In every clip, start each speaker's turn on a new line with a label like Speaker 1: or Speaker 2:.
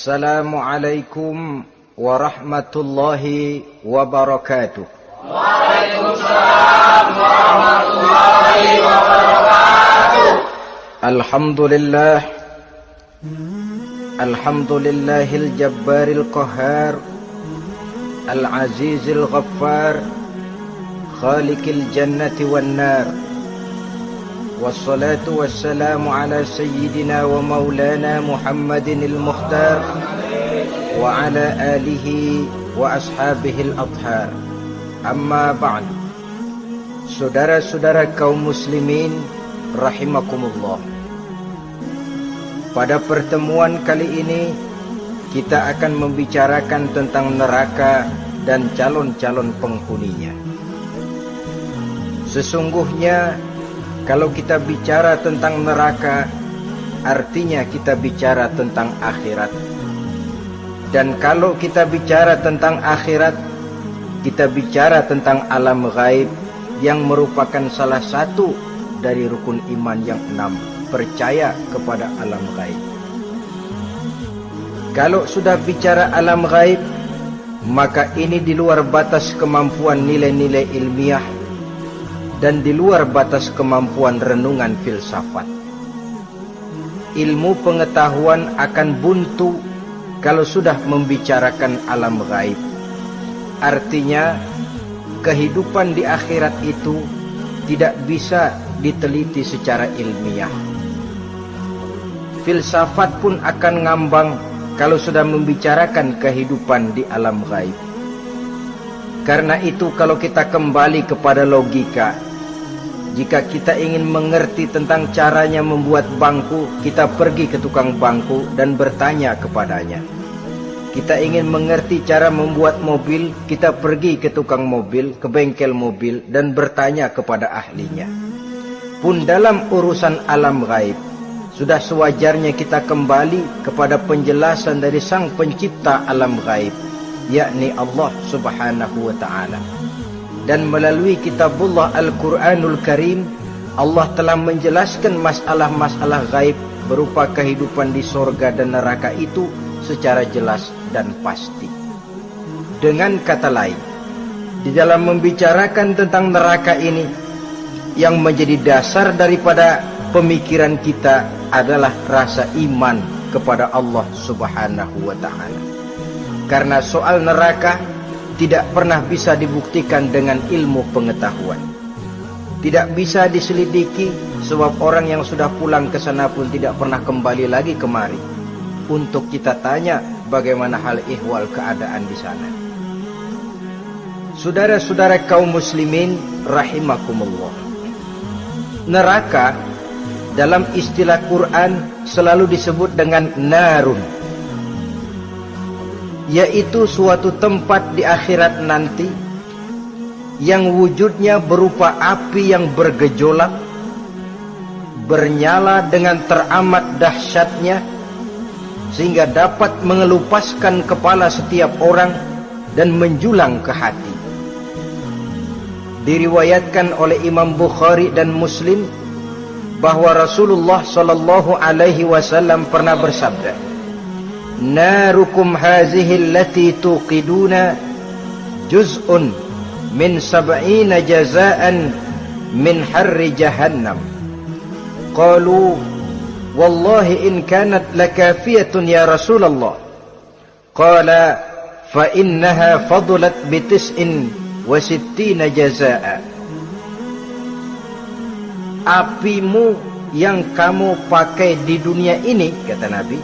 Speaker 1: Assalamualaikum warahmatullahi wabarakatuh.
Speaker 2: Waalaikumsalam warahmatullahi wabarakatuh.
Speaker 1: Alhamdulillahil jabbaril qahhar, al-azizil ghaffar, khaliqil jannati wan nar. Wassalatu wassalamu ala sayyidina wa maulana Muhammadinil mukhtar wa ala alihi wa ashabihil athhar. Amma ba'd. Saudara-saudara kaum muslimin rahimakumullah. Pada pertemuan kali ini kita akan membicarakan tentang neraka dan calon-calon penghuninya. Sesungguhnya kalau kita bicara tentang neraka, artinya kita bicara tentang akhirat. Dan kalau kita bicara tentang akhirat, kita bicara tentang alam gaib yang merupakan salah satu dari rukun iman yang 6, percaya kepada alam gaib. Kalau sudah bicara alam gaib, maka ini di luar batas kemampuan nilai-nilai ilmiah dan di luar batas kemampuan renungan filsafat. Ilmu pengetahuan akan buntu kalau sudah membicarakan alam gaib. Artinya, kehidupan di akhirat itu tidak bisa diteliti secara ilmiah. Filsafat pun akan ngambang kalau sudah membicarakan kehidupan di alam gaib. Karena itu kalau kita kembali kepada logika, jika kita ingin mengerti tentang caranya membuat bangku, kita pergi ke tukang bangku dan bertanya kepadanya. Kita ingin mengerti cara membuat mobil, kita pergi ke tukang mobil, ke bengkel mobil dan bertanya kepada ahlinya. Pun dalam urusan alam gaib, sudah sewajarnya kita kembali kepada penjelasan dari sang pencipta alam gaib, yakni Allah subhanahu wa ta'ala. Dan melalui kitabullah Al-Quranul Karim, Allah telah menjelaskan masalah-masalah gaib berupa kehidupan di sorga dan neraka itu secara jelas dan pasti. Dengan kata lain, di dalam membicarakan tentang neraka ini, yang menjadi dasar daripada pemikiran kita adalah rasa iman kepada Allah subhanahu wa ta'ala. Karena soal neraka tidak pernah bisa dibuktikan dengan ilmu pengetahuan. Tidak bisa diselidiki sebab orang yang sudah pulang ke sana pun tidak pernah kembali lagi kemari untuk kita tanya bagaimana hal ihwal keadaan di sana. Saudara-saudara kaum muslimin rahimakumullah. Neraka dalam istilah Quran selalu disebut dengan narun, yaitu suatu tempat di akhirat nanti yang wujudnya berupa api yang bergejolak, bernyala dengan teramat dahsyatnya, sehingga dapat mengelupaskan kepala setiap orang dan menjulang ke hati. Diriwayatkan oleh Imam Bukhari dan Muslim bahwa Rasulullah sallallahu alaihi wasallam pernah bersabda, "Narukum hazihi allati tuqiduna juz'un min 70 jazaan min harri jahannam." Qalu, "Wallahi in kanat lakafiyatun ya Rasulullah." Qala, "Fa innaha fadulat bi 69 jazaa." Apimu yang kamu pakai di dunia ini, kata Nabi,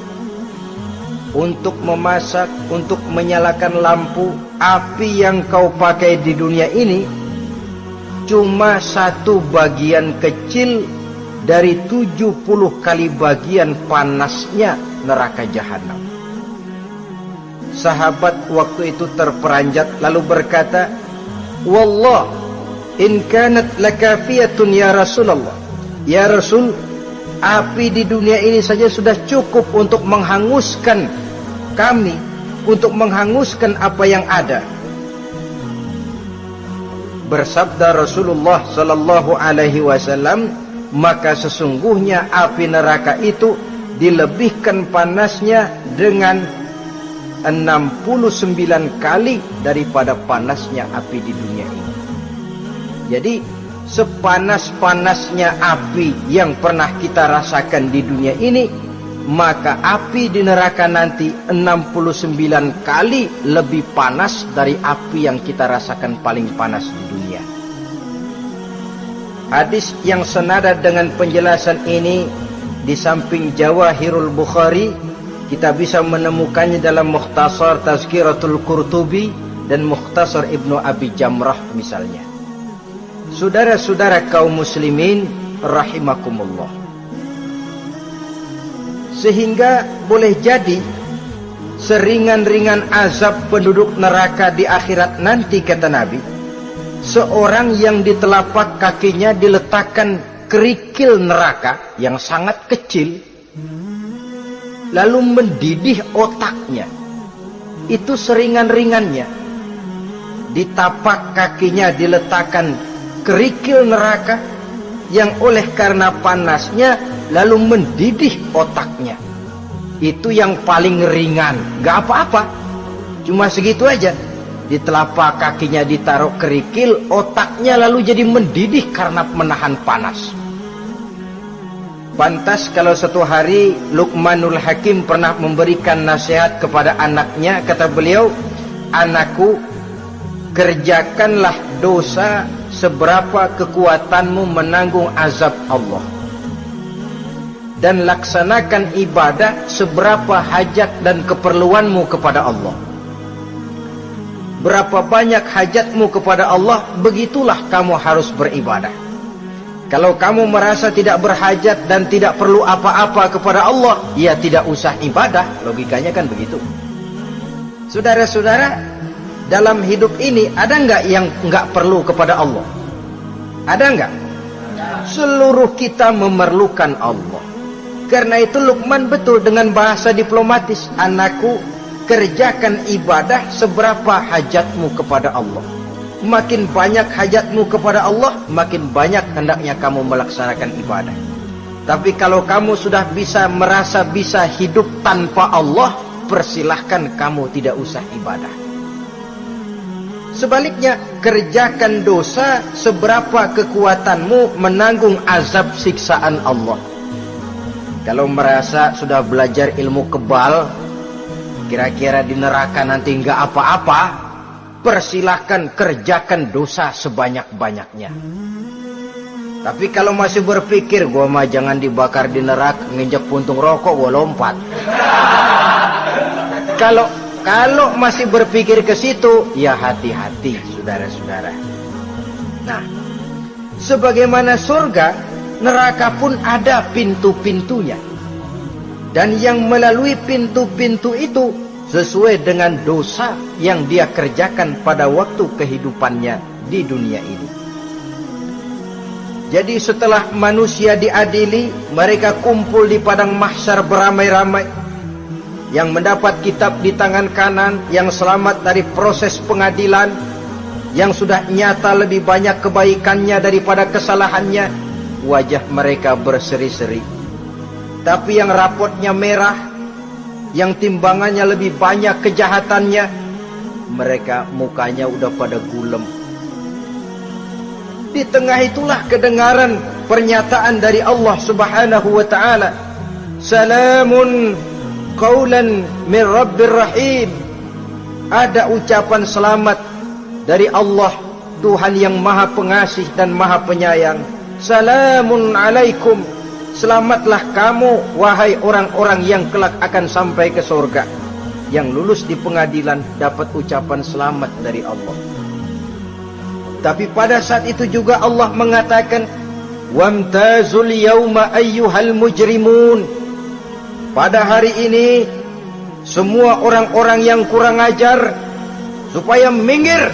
Speaker 1: untuk memasak, untuk menyalakan lampu, api yang kau pakai di dunia ini cuma satu bagian kecil dari 70 kali bagian panasnya neraka jahanam. Sahabat waktu itu terperanjat lalu berkata, "Wallah, in kanat lakafiyatun ya Rasulullah." Ya Rasul, api di dunia ini saja sudah cukup untuk menghanguskan kami, untuk menghanguskan apa yang ada. Bersabda Rasulullah sallallahu alaihi wasallam, maka sesungguhnya api neraka itu dilebihkan panasnya dengan 69 kali daripada panasnya api di dunia ini. Jadi sepanas-panasnya api yang pernah kita rasakan di dunia ini, maka api di neraka nanti 69 kali lebih panas dari api yang kita rasakan paling panas di dunia. Hadis yang senada dengan penjelasan ini di samping Jawahirul Bukhari, kita bisa menemukannya dalam Mukhtasar Tazkiratul Qurtubi dan Mukhtasar Ibnu Abi Jamrah misalnya. Saudara-saudara kaum muslimin rahimakumullah. Sehingga boleh jadi seringan-ringan azab penduduk neraka di akhirat nanti, kata Nabi, seorang yang di telapak kakinya diletakkan kerikil neraka yang sangat kecil, lalu mendidih otaknya. Itu seringan-ringannya. Di tapak kakinya diletakkan kerikil neraka yang oleh karena panasnya lalu mendidih otaknya. Itu yang paling ringan, gak apa-apa, cuma segitu aja. Di telapak kakinya ditaruh kerikil, otaknya lalu jadi mendidih karena menahan panas. Pantas kalau satu hari Luqmanul Hakim pernah memberikan nasihat kepada anaknya, kata beliau, "Anakku, kerjakanlah dosa seberapa kekuatanmu menanggung azab Allah, dan laksanakan ibadah seberapa hajat dan keperluanmu kepada Allah. Berapa banyak hajatmu kepada Allah, begitulah kamu harus beribadah. Kalau kamu merasa tidak berhajat dan tidak perlu apa-apa kepada Allah, ya tidak usah ibadah." Logikanya kan begitu. Saudara-saudara, dalam hidup ini ada nggak yang nggak perlu kepada Allah? Ada nggak? Seluruh kita memerlukan Allah. Karena itu Luqman betul dengan bahasa diplomatis, "Anakku, kerjakan ibadah seberapa hajatmu kepada Allah. Makin banyak hajatmu kepada Allah, makin banyak hendaknya kamu melaksanakan ibadah. Tapi kalau kamu sudah merasa bisa hidup tanpa Allah, persilahkan kamu tidak usah ibadah." Sebaliknya, kerjakan dosa seberapa kekuatanmu menanggung azab siksaan Allah. Kalau merasa sudah belajar ilmu kebal, kira-kira di neraka nanti nggak apa-apa, persilahkan kerjakan dosa sebanyak-banyaknya. Tapi kalau masih berpikir, gua mah jangan dibakar di neraka, nginjek puntung rokok gua lompat. Kalau masih berpikir ke situ, ya hati-hati, saudara-saudara. Nah, sebagaimana surga, neraka pun ada pintu-pintunya. Dan yang melalui pintu-pintu itu sesuai dengan dosa yang dia kerjakan pada waktu kehidupannya di dunia ini. Jadi setelah manusia diadili, mereka kumpul di padang mahsyar beramai-ramai. Yang mendapat kitab di tangan kanan, yang selamat dari proses pengadilan, yang sudah nyata lebih banyak kebaikannya daripada kesalahannya, wajah mereka berseri-seri. Tapi yang rapotnya merah, yang timbangannya lebih banyak kejahatannya, mereka mukanya udah pada gulem. Di tengah itulah kedengaran pernyataan dari Allah Subhanahu wa ta'ala, "Salamun qaulan min Rabbir Rahim." Ada ucapan selamat dari Allah, Tuhan yang Maha Pengasih dan Maha Penyayang. "Salamun alaikum." Selamatlah kamu, wahai orang-orang yang kelak akan sampai ke surga. Yang lulus di pengadilan dapat ucapan selamat dari Allah. Tapi pada saat itu juga Allah mengatakan, "Wamtazul yauma ayyuhal mujrimun." Pada hari ini, semua orang-orang yang kurang ajar supaya minggir.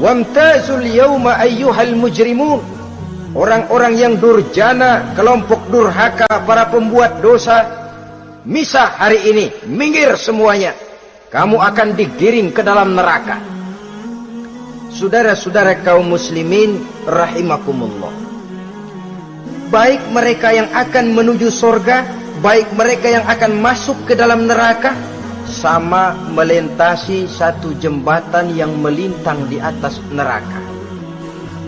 Speaker 1: Wamtazul yauma ayyuhal mujrimun. Orang-orang yang durjana, kelompok durhaka, para pembuat dosa, misah hari ini, minggir semuanya. Kamu akan digiring ke dalam neraka. Saudara-saudara kaum muslimin rahimakumullah. Baik mereka yang akan menuju surga, baik mereka yang akan masuk ke dalam neraka, sama melintasi satu jembatan yang melintang di atas neraka.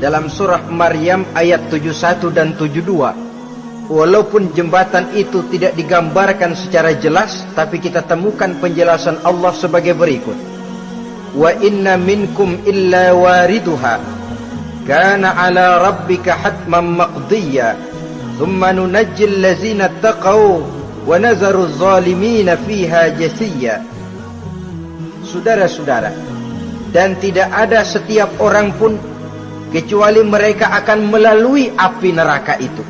Speaker 1: Dalam surah Maryam ayat 71 dan 72, walaupun jembatan itu tidak digambarkan secara jelas, tapi kita temukan penjelasan Allah sebagai berikut. Wa inna minkum illa wariduha kana ala rabbika hatman maqdiya thumma nunajjil ladzina taqaw wa nazaru zalimina fiha jasiya. Saudara-saudara, dan tidak ada setiap orang pun kecuali mereka akan melalui api neraka itu.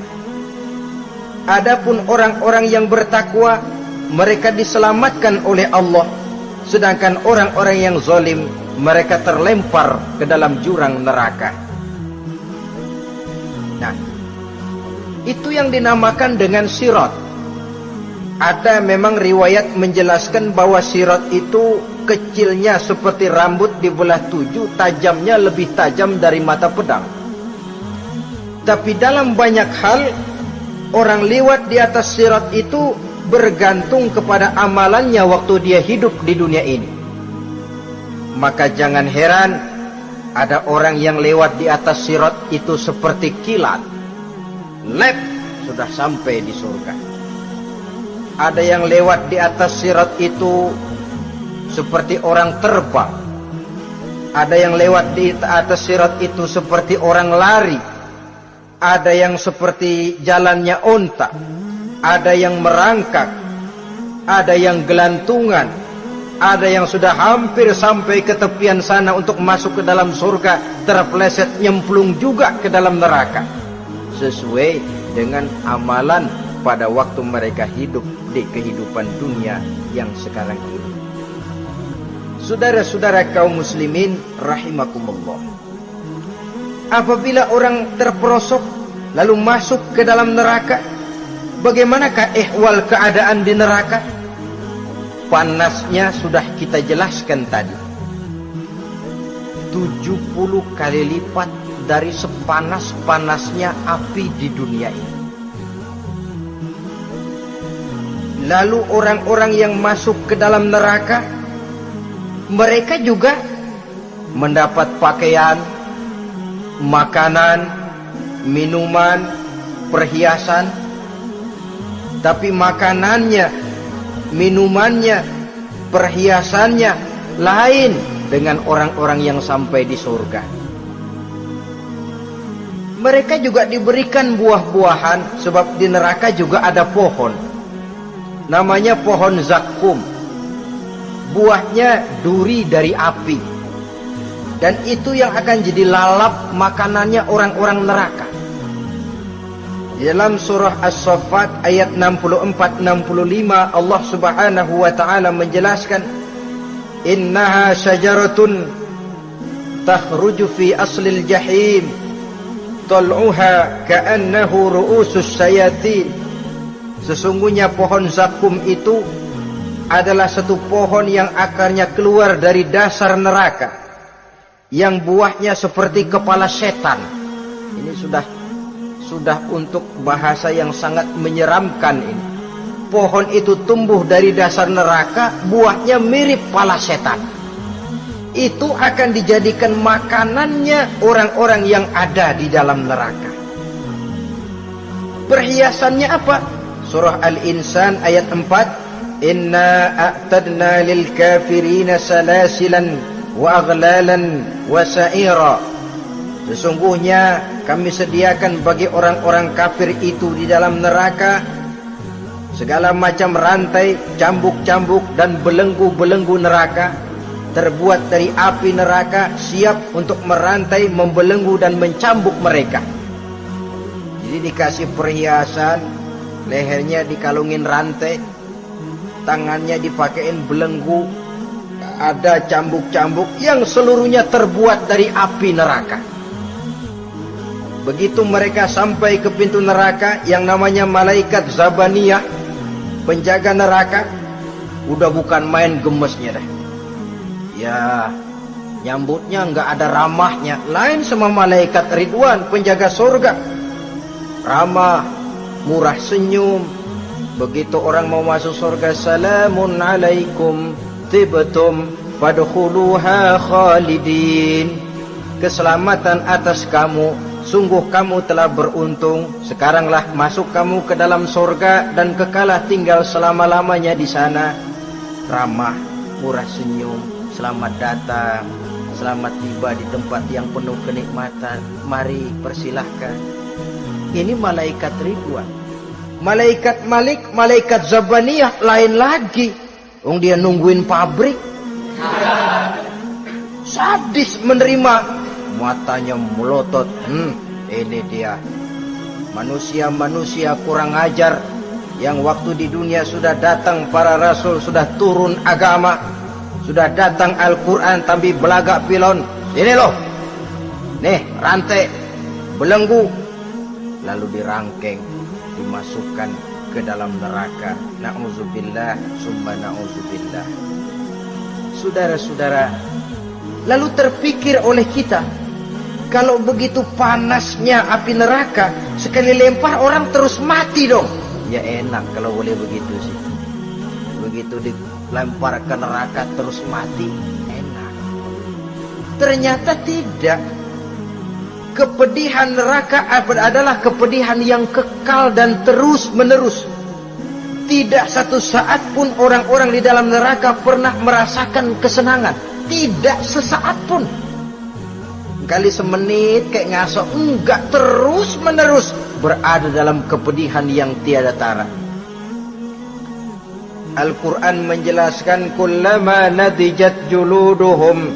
Speaker 1: Adapun orang-orang yang bertakwa, mereka diselamatkan oleh Allah, sedangkan orang-orang yang zalim, mereka terlempar ke dalam jurang neraka. Nah, itu yang dinamakan dengan sirat. Ada memang riwayat menjelaskan bahwa sirat itu kecilnya seperti rambut dibelah 7, tajamnya lebih tajam dari mata pedang. Tapi dalam banyak hal, orang lewat di atas sirat itu bergantung kepada amalannya waktu dia hidup di dunia ini. Maka jangan heran ada orang yang lewat di atas sirat itu seperti kilat, lep, sudah sampai di surga. Ada yang lewat di atas sirat itu seperti orang terbang. Ada yang lewat di atas sirat itu seperti orang lari. Ada yang seperti jalannya onta. Ada yang merangkak. Ada yang gelantungan. Ada yang sudah hampir sampai ke tepian sana untuk masuk ke dalam surga, terpeleset nyemplung juga ke dalam neraka, sesuai dengan amalan pada waktu mereka hidup di kehidupan dunia yang sekarang ini. Saudara-saudara kaum muslimin rahimakumullah, apabila orang terperosok lalu masuk ke dalam neraka, bagaimanakah ihwal keadaan di neraka? Panasnya sudah kita jelaskan tadi, 70 kali lipat dari sepanas-panasnya api di dunia ini. Lalu orang-orang yang masuk ke dalam neraka, mereka juga mendapat pakaian, makanan, minuman, perhiasan. Tapi makanannya, minumannya, perhiasannya lain dengan orang-orang yang sampai di surga. Mereka juga diberikan buah-buahan, sebab di neraka juga ada pohon. Namanya pohon zakum. Buahnya duri dari api. Dan itu yang akan jadi lalap makanannya orang-orang neraka. Di dalam surah As-Saffat ayat 64-65 Allah Subhanahu wa taala menjelaskan, innaha syajaratun takhruju fi aslil jahim tal'uha ka'annahu ru'usus sayatin. Sesungguhnya pohon zakum itu adalah satu pohon yang akarnya keluar dari dasar neraka, yang buahnya seperti kepala setan. Ini sudah untuk bahasa yang sangat menyeramkan ini. Pohon itu tumbuh dari dasar neraka, buahnya mirip kepala setan. Itu akan dijadikan makanannya orang-orang yang ada di dalam neraka. Perhiasannya apa? Surah Al-Insan ayat 4, inna a'tadna lil kafirina salasilan wa aghlalan wa sa'ira. Sesungguhnya kami sediakan bagi orang-orang kafir itu di dalam neraka segala macam rantai, cambuk-cambuk dan belenggu-belenggu neraka, terbuat dari api neraka, siap untuk merantai, membelenggu dan mencambuk mereka. Jadi dikasih perhiasan, lehernya dikalungin rantai, tangannya dipakein belenggu, ada cambuk-cambuk yang seluruhnya terbuat dari api neraka. Begitu mereka sampai ke pintu neraka yang namanya malaikat Zabaniyah, penjaga neraka, udah bukan main gemesnya dah. Ya, nyambutnya nggak ada ramahnya, lain sama malaikat Ridwan, penjaga surga. Ramah, murah senyum, Begitu orang mau masuk surga, salamun alaikum tibtum fadkhuluha khalidin. Keselamatan atas kamu, sungguh kamu telah beruntung. Sekaranglah masuk kamu ke dalam surga dan kekalah tinggal selama-lamanya di sana. Ramah, murah senyum, selamat datang, selamat tiba di tempat yang penuh kenikmatan. Mari persilahkan. Ini malaikat Ridwan. Malaikat Malik, malaikat Zabaniyah lain lagi. Dia nungguin pabrik. Sadis menerima, matanya melotot. Ini dia manusia-manusia kurang ajar yang waktu di dunia sudah datang para rasul, sudah turun agama, sudah datang Al-Quran, tapi belagak pilon. Ini loh, nih rantai, belenggu, lalu dirangkeng, dimasukkan ke dalam neraka. Na'udzubillah summa na'udzubillah. Saudara-saudara, lalu terpikir oleh kita, kalau begitu panasnya api neraka, sekali lempar orang terus mati dong. Ya enak kalau boleh begitu sih. Begitu dilempar ke neraka terus mati, enak. Ternyata tidak. Kepedihan neraka adalah kepedihan yang kekal dan terus menerus. Tidak satu saat pun orang-orang di dalam neraka pernah merasakan kesenangan. Tidak sesaat pun. Kali semenit kayak ngasok, enggak, terus menerus berada dalam kepedihan yang tiada tara. Al-Quran menjelaskan, kullama nadijat juluduhum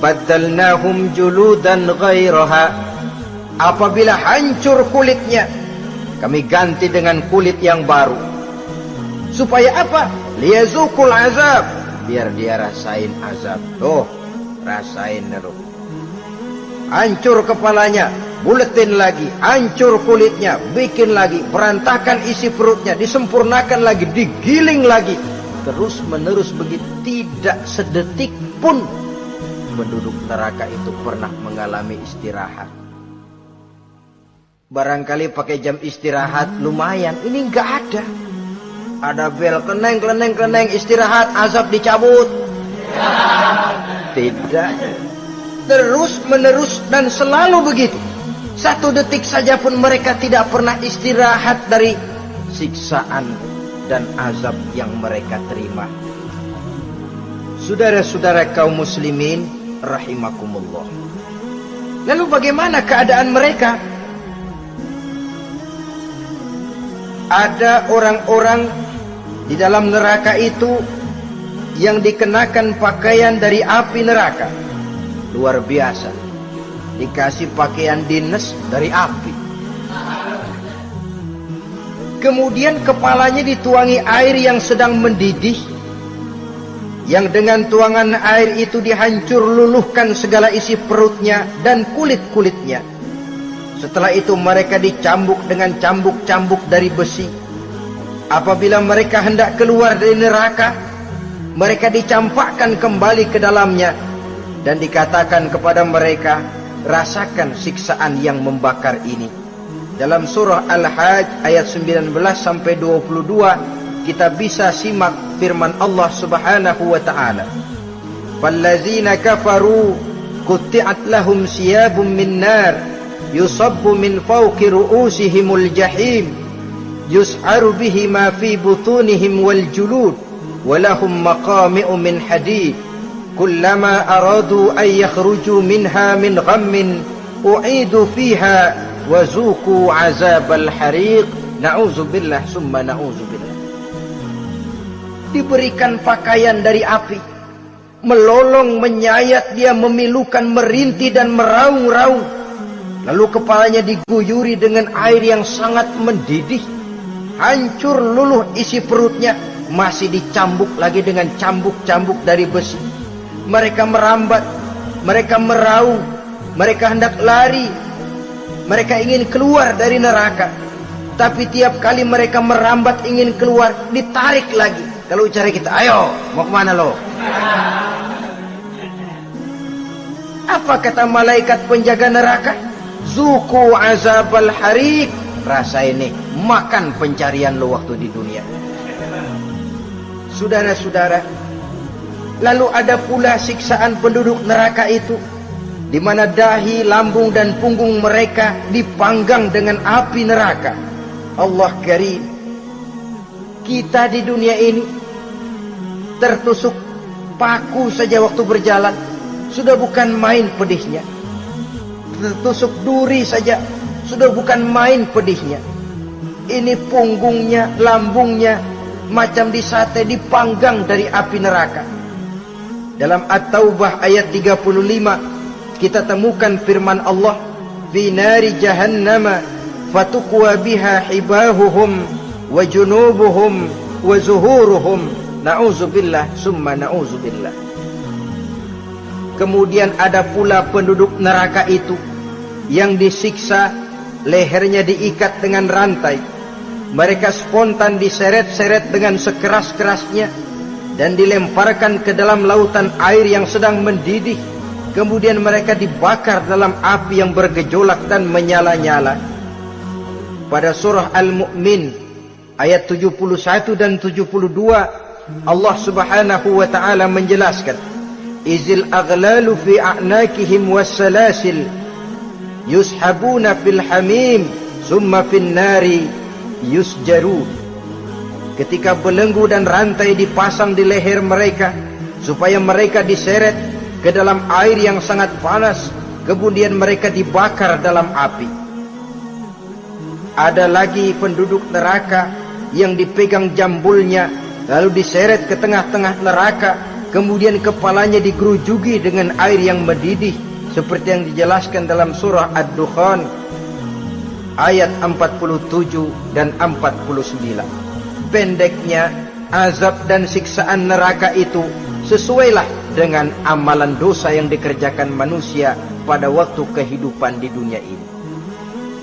Speaker 1: baddalnahum juludan ghairaha. Apabila hancur kulitnya, kami ganti dengan kulit yang baru. Supaya apa? Liyazukul azab, biar dia rasain azab. Tuh, rasain dulu. Hancur kepalanya, buletin lagi. Hancur kulitnya, bikin lagi. Berantakan isi perutnya, disempurnakan lagi, digiling lagi. Terus menerus begitu. Tidak sedetik pun penduduk neraka itu pernah mengalami istirahat. Barangkali pakai jam istirahat lumayan. Ini enggak ada. Ada bel, keneng, keneng, keneng, istirahat, azab dicabut. Tidak. Terus menerus dan selalu begitu. Satu detik saja pun mereka tidak pernah istirahat dari siksaan dan azab yang mereka terima. Saudara-saudara kaum muslimin rahimakumullah. Lalu bagaimana keadaan mereka? Ada orang-orang di dalam neraka itu yang dikenakan pakaian dari api neraka. Luar biasa. Dikasih pakaian dinas dari api. Kemudian kepalanya dituangi air yang sedang mendidih, yang dengan tuangan air itu dihancur luluhkan segala isi perutnya dan kulit-kulitnya. Setelah itu mereka dicambuk dengan cambuk-cambuk dari besi. Apabila mereka hendak keluar dari neraka, mereka dicampakkan kembali ke dalamnya dan dikatakan kepada mereka, rasakan siksaan yang membakar ini. Dalam surah Al-Hajj ayat 19 sampai 22 kita bisa simak firman Allah Subhanahu wa taala. Fallazina kafaru qutti'at lahum siyabun min nar yusabbu min fawqi ru'usihimul jahim yus'aru bihi ma fi butunihim wal julud wa lahum maqami'u min hadid kullama aradu an yakhruju minha min ghammin u'idu fiha wa zuqu 'azabal hariq. Na'udzubillah summa na'udzubillah. Diberikan pakaian dari api, melolong, menyayat dia, memilukan, merintih dan meraung-raung. Lalu kepalanya diguyuri dengan air yang sangat mendidih. Hancur luluh isi perutnya, masih dicambuk lagi dengan cambuk-cambuk dari besi. Mereka merambat, mereka meraung, mereka hendak lari, mereka ingin keluar dari neraka. Tapi tiap kali mereka merambat ingin keluar, ditarik lagi. Kalau ucara kita, ayo, mau kemana lo? Apa kata malaikat penjaga neraka? Zuku azabal hariq, rasa ini makan pencarian lo waktu di dunia. Saudara-saudara, lalu ada pula siksaan penduduk neraka itu, di mana dahi, lambung dan punggung mereka dipanggang dengan api neraka. Allah Karim, kita di dunia ini tertusuk paku saja waktu berjalan sudah bukan main pedihnya. Tertusuk duri saja sudah bukan main pedihnya. Ini punggungnya, lambungnya macam disate, dipanggang dari api neraka. Dalam At-Taubah ayat 35 kita temukan firman Allah, fi nari jahannama fatukwa biha hibahuhum wa junubuhum wa zuhuruhum, na'udzubillah summa na'udzubillah. Kemudian ada pula penduduk neraka itu yang disiksa, lehernya diikat dengan rantai, mereka spontan diseret-seret dengan sekeras-kerasnya dan dilemparkan ke dalam lautan air yang sedang mendidih. Kemudian mereka dibakar dalam api yang bergejolak dan menyala-nyala. Pada surah Al-Mu'min ayat 71 dan 72 Allah Subhanahu wa ta'ala menjelaskan, izil aghlalu fi a'nakihim wassalasil yushabuna fil hamim summa fin nari yusjaru. Ketika belenggu dan rantai dipasang di leher mereka supaya mereka diseret ke dalam air yang sangat panas, kemudian mereka dibakar dalam api. Ada lagi penduduk neraka yang dipegang jambulnya lalu diseret ke tengah-tengah neraka, kemudian kepalanya digerujuki dengan air yang mendidih seperti yang dijelaskan dalam surah Ad-Dukhan ayat 47 dan 49. Pendeknya, azab dan siksaan neraka itu sesuailah dengan amalan dosa yang dikerjakan manusia pada waktu kehidupan di dunia ini.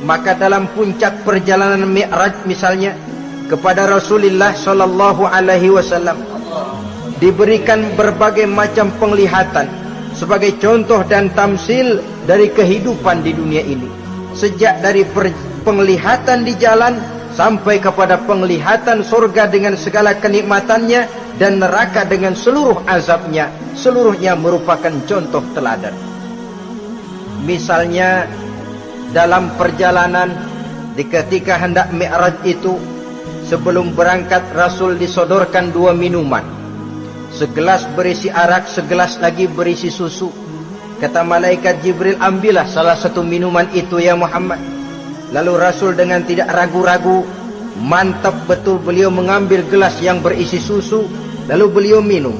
Speaker 1: Maka dalam puncak perjalanan Mi'raj misalnya, kepada Rasulullah sallallahu alaihi wasallam diberikan berbagai macam penglihatan sebagai contoh dan tamsil dari kehidupan di dunia ini. Sejak dari penglihatan di jalan sampai kepada penglihatan surga dengan segala kenikmatannya dan neraka dengan seluruh azabnya, seluruhnya merupakan contoh teladan. Misalnya dalam perjalanan ketika hendak Mi'raj itu, sebelum berangkat Rasul disodorkan 2 minuman, segelas berisi arak, segelas lagi berisi susu. Kata malaikat Jibril, ambillah salah satu minuman itu ya Muhammad. Lalu Rasul dengan tidak ragu-ragu, mantap betul beliau mengambil gelas yang berisi susu, lalu beliau minum.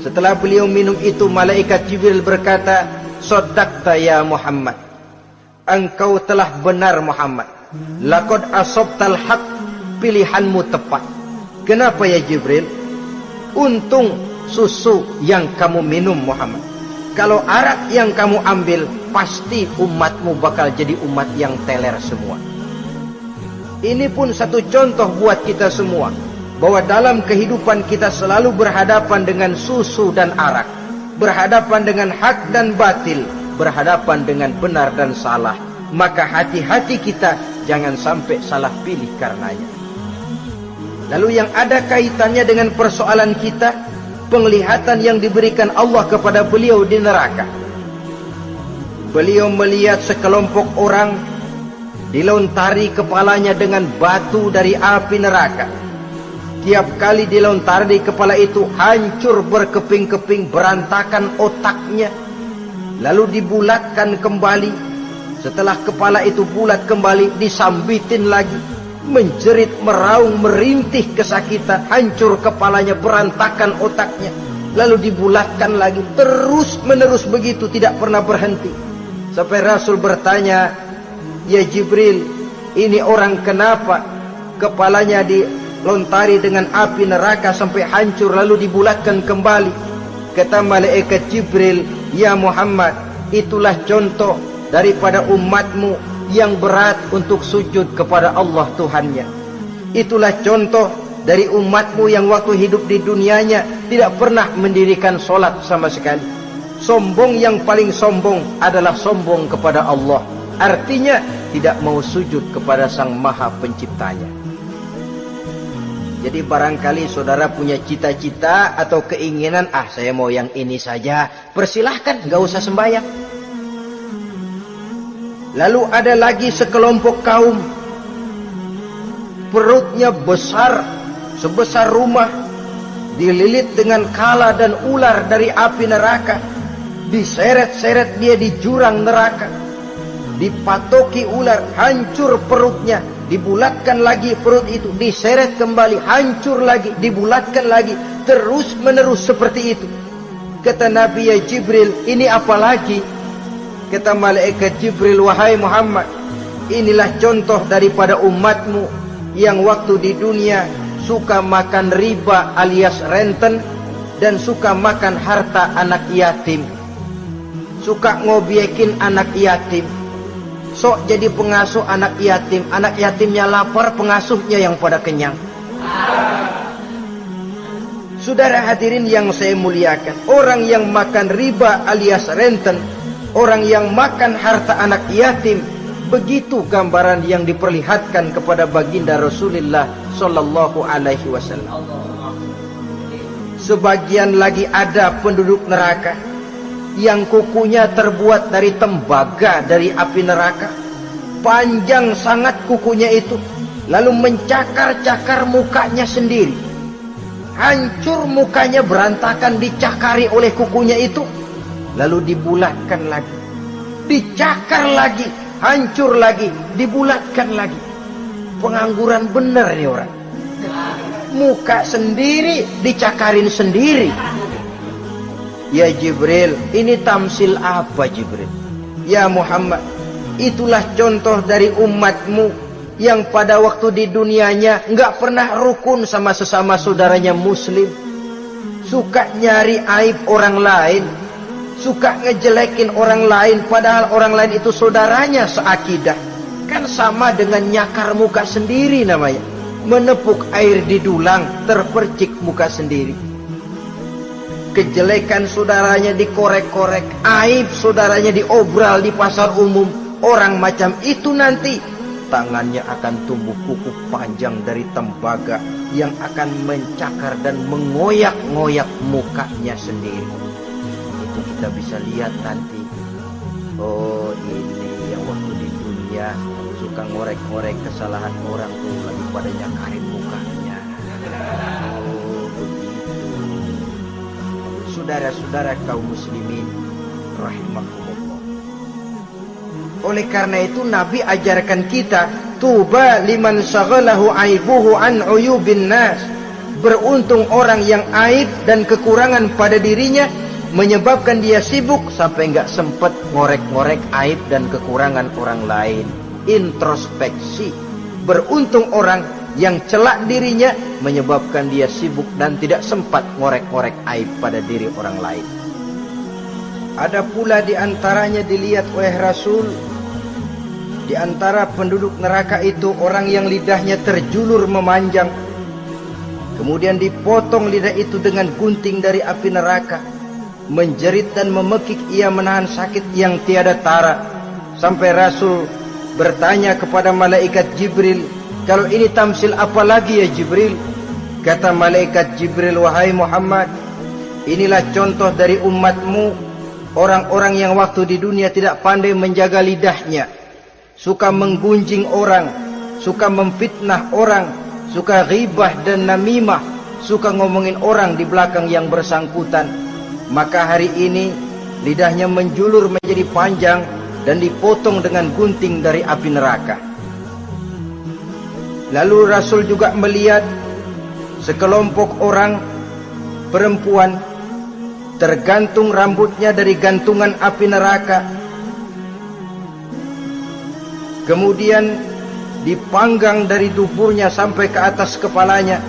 Speaker 1: Setelah beliau minum itu, malaikat Jibril berkata, "Shaddaqta ya Muhammad." Engkau telah benar Muhammad. Laqad asabtal haq, pilihanmu tepat. Kenapa ya Jibril? Untung susu yang kamu minum Muhammad. Kalau arak yang kamu ambil, pasti umatmu bakal jadi umat yang teler semua. Ini pun satu contoh buat kita semua, bahwa dalam kehidupan kita selalu berhadapan dengan susu dan arak, berhadapan dengan hak dan batil, berhadapan dengan benar dan salah. Maka hati-hati kita jangan sampai salah pilih karenanya. Lalu yang ada kaitannya dengan persoalan kita, penglihatan yang diberikan Allah kepada beliau di neraka. Beliau melihat sekelompok orang dilontari kepalanya dengan batu dari api neraka. Tiap kali dilontari kepala itu hancur berkeping-keping, berantakan otaknya, lalu dibulatkan kembali. Setelah kepala itu bulat kembali, disambitin lagi, menjerit, meraung, merintih kesakitan, hancur kepalanya, berantakan otaknya, lalu dibulatkan lagi, terus menerus begitu, tidak pernah berhenti. Sampai Rasul bertanya, ya Jibril, ini orang kenapa kepalanya dilontari dengan api neraka sampai hancur lalu dibulatkan kembali? Kata malaikat Jibril, ya Muhammad, itulah contoh daripada umatmu yang berat untuk sujud kepada Allah Tuhannya. Itulah contoh dari umatmu yang waktu hidup di dunianya tidak pernah mendirikan solat sama sekali. Sombong yang paling sombong adalah sombong kepada Allah. Artinya tidak mau sujud kepada Sang Maha Penciptanya. Jadi barangkali saudara punya cita-cita atau keinginan, saya mau yang ini saja, persilahkan, gak usah sembahyang. Lalu ada lagi sekelompok kaum, perutnya besar sebesar rumah, dililit dengan kala dan ular dari api neraka, diseret-seret dia di jurang neraka, dipatoki ular, hancur perutnya, dibulatkan lagi perut itu, diseret kembali, hancur lagi, dibulatkan lagi, terus menerus seperti itu. Kata Nabi, ya Jibril, ini apa lagi? Kata malaikat Jibril, wahai Muhammad, inilah contoh daripada umatmu yang waktu di dunia suka makan riba alias renten, dan suka makan harta anak yatim, suka ngobyekin anak yatim, sok jadi pengasuh anak yatimnya lapar, pengasuhnya yang pada kenyang. Saudara hadirin yang saya muliakan, orang yang makan riba alias renten, orang yang makan harta anak yatim, begitu gambaran yang diperlihatkan kepada baginda Rasulullah sallallahu alaihi wasallam. Sebagian lagi ada penduduk neraka yang kukunya terbuat dari tembaga dari api neraka, panjang sangat kukunya itu, lalu mencakar-cakar mukanya sendiri, hancur mukanya berantakan, dicakari oleh kukunya itu, lalu dibulatkan lagi, dicakar lagi, hancur lagi, dibulatkan lagi. Pengangguran bener nih orang, muka sendiri dicakarin sendiri. Ya Jibril, ini tamsil apa Jibril? Ya Muhammad, itulah contoh dari umatmu yang pada waktu di dunianya enggak pernah rukun sama sesama saudaranya muslim, suka nyari aib orang lain, suka ngejelekin orang lain, padahal orang lain itu saudaranya seakidah. Kan sama dengan nyakar muka sendiri namanya, menepuk air di dulang, terpercik muka sendiri. Kejelekan saudaranya dikorek-korek, aib saudaranya diobral di pasar umum. Orang macam itu nanti tangannya akan tumbuh kuku panjang dari tembaga yang akan mencakar dan mengoyak-ngoyak mukanya sendiri. Itu kita bisa lihat nanti. Oh, ini yang waktu di dunia suka ngorek-ngorek kesalahan orang tuh lagi pada nyakarin mukanya. Saudara-saudara kaum muslimin rahimakumullah. Oleh karena itu Nabi ajarkan kita, tuba liman syaghalahu aibuhu an uyubin nas. Beruntung orang yang aib dan kekurangan pada dirinya menyebabkan dia sibuk sampai enggak sempat ngorek-ngorek aib dan kekurangan orang lain. Introspeksi. Beruntung orang yang celak dirinya menyebabkan dia sibuk dan tidak sempat ngorek-ngorek aib pada diri orang lain. Ada pula di antaranya dilihat oleh Rasul, di antara penduduk neraka itu orang yang lidahnya terjulur memanjang, kemudian dipotong lidah itu dengan gunting dari api neraka, menjerit dan memekik ia menahan sakit yang tiada tara, sampai Rasul bertanya kepada malaikat Jibril, kalau ini tamsil apa lagi ya Jibril? Kata malaikat Jibril, wahai Muhammad, inilah contoh dari umatmu, orang-orang yang waktu di dunia tidak pandai menjaga lidahnya, suka menggunjing orang, suka memfitnah orang, suka ghibah dan namimah, suka ngomongin orang di belakang yang bersangkutan. Maka hari ini lidahnya menjulur menjadi panjang dan dipotong dengan gunting dari api neraka. Lalu Rasul juga melihat sekelompok orang perempuan tergantung rambutnya dari gantungan api neraka, kemudian dipanggang dari duburnya sampai ke atas kepalanya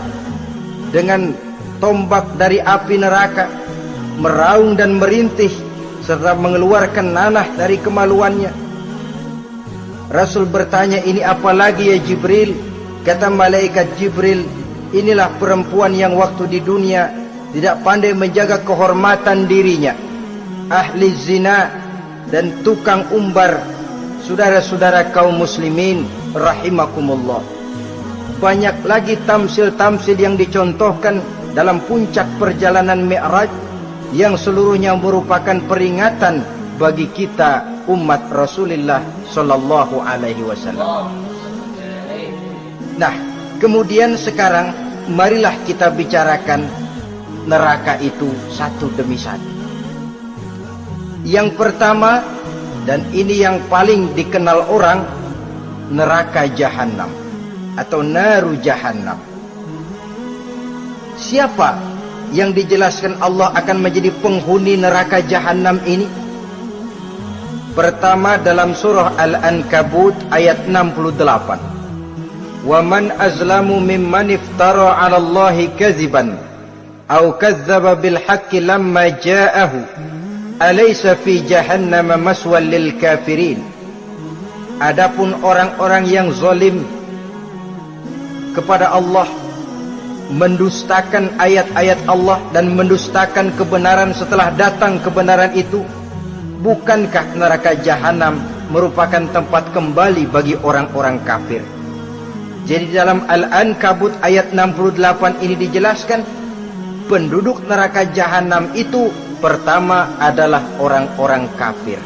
Speaker 1: dengan tombak dari api neraka, meraung dan merintih serta mengeluarkan nanah dari kemaluannya. Rasul bertanya, ini apa lagi ya Jibril? Kata malaikat Jibril, inilah perempuan yang waktu di dunia tidak pandai menjaga kehormatan dirinya, ahli zina dan tukang umbar, saudara-saudara kaum muslimin rahimakumullah, banyak lagi tamsil-tamsil yang dicontohkan dalam puncak perjalanan Mi'raj yang seluruhnya merupakan peringatan bagi kita umat Rasulullah sallallahu alaihi wasallam. Nah, kemudian sekarang marilah kita bicarakan neraka itu satu demi satu. Yang pertama, dan ini yang paling dikenal orang, neraka Jahannam atau naru Jahannam. Siapa yang dijelaskan Allah akan menjadi penghuni neraka Jahannam ini? Pertama dalam surah Al-Ankabut ayat 68. Wa man azlamu mimman iftara 'ala Allahi kadziban aw kadzdzaba bil haqqi lamma ja'ahu alaysa fi jahannam maswal lil kafirin. Adapun orang-orang yang zalim kepada Allah, mendustakan ayat-ayat Allah dan mendustakan kebenaran setelah datang kebenaran itu, bukankah neraka Jahannam merupakan tempat kembali bagi orang-orang kafir? Jadi dalam Al-Ankabut ayat 68 ini dijelaskan, penduduk neraka Jahannam itu pertama adalah orang-orang kafir.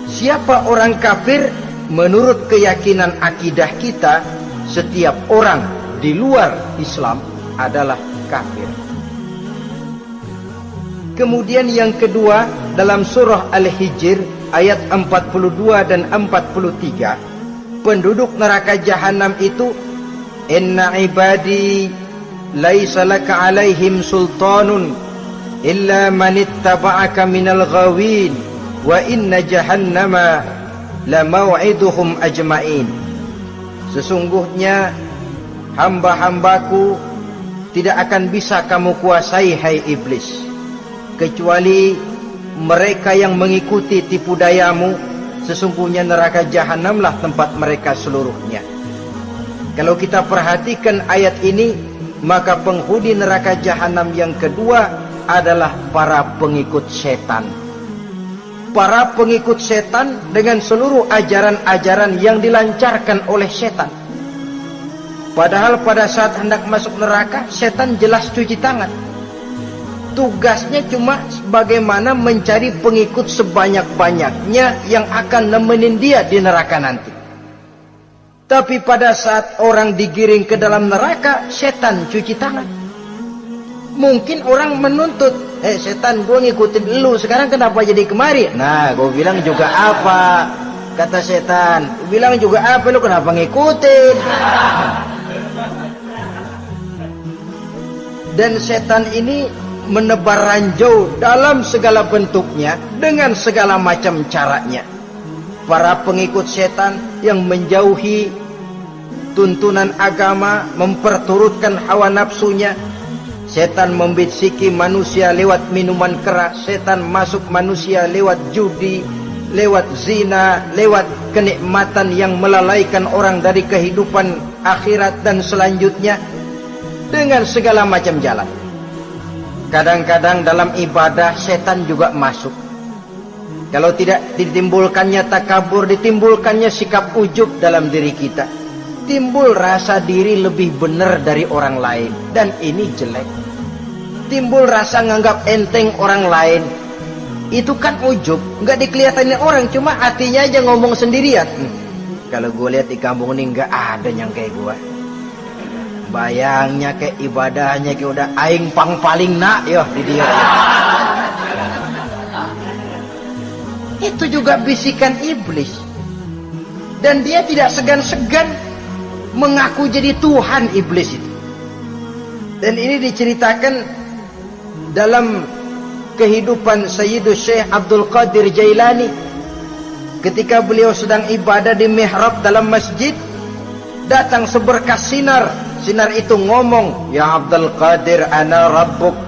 Speaker 1: Siapa orang kafir? Menurut keyakinan akidah kita, setiap orang di luar Islam adalah kafir. Kemudian yang kedua dalam surah Al-Hijr ayat 42 dan 43, penduduk neraka Jahannam itu, inna ibadi laisa laka alaihim sultanun illa man ittaba'aka minal ghawin wa inna jahannama la maw'iduhum ajma'in. Sesungguhnya hamba-hambaku tidak akan bisa kamu kuasai, hai iblis, kecuali mereka yang mengikuti tipu dayamu. Sesungguhnya neraka Jahannamlah tempat mereka seluruhnya. Kalau kita perhatikan ayat ini, maka penghuni neraka Jahannam yang kedua adalah para pengikut setan. Para pengikut setan dengan seluruh ajaran-ajaran yang dilancarkan oleh setan. Padahal pada saat hendak masuk neraka, setan jelas cuci tangan. Tugasnya cuma bagaimana mencari pengikut sebanyak-banyaknya yang akan nemenin dia di neraka nanti. Tapi pada saat orang digiring ke dalam neraka, setan cuci tangan. Mungkin orang menuntut, setan, gue ngikutin lu, sekarang kenapa jadi kemari? Nah, gue bilang juga apa? Kata setan, gue bilang juga apa, lu kenapa ngikutin? Dan setan ini menebar ranjau dalam segala bentuknya, dengan segala macam caranya. Para pengikut setan yang menjauhi tuntunan agama, memperturutkan hawa nafsunya. Setan membisiki manusia lewat minuman keras, setan masuk manusia lewat judi, lewat zina, lewat kenikmatan yang melalaikan orang dari kehidupan akhirat dan selanjutnya, dengan segala macam jalan. Kadang-kadang dalam ibadah setan juga masuk. Kalau tidak ditimbulkannya takabur, ditimbulkannya sikap ujub dalam diri kita. Timbul rasa diri lebih benar dari orang lain, dan ini jelek. Timbul rasa nganggap enteng orang lain, itu kan ujub, nggak dikelihatanin orang, cuma hatinya aja ngomong sendirian. Kalau gue lihat di kampung ini nggak ada yang kayak gue. Bayangnya kayak ibadahnya kayak udah aing pang paling nak ya di dia. Itu juga bisikan iblis. Dan dia tidak segan-segan mengaku jadi Tuhan iblis itu. Dan ini diceritakan dalam kehidupan Sayyidus Syekh Abdul Qadir Jailani. Ketika beliau sedang ibadah di mihrab dalam masjid, datang seberkas sinar. Sinar itu ngomong, ya Abdul Qadir ana rabbuk.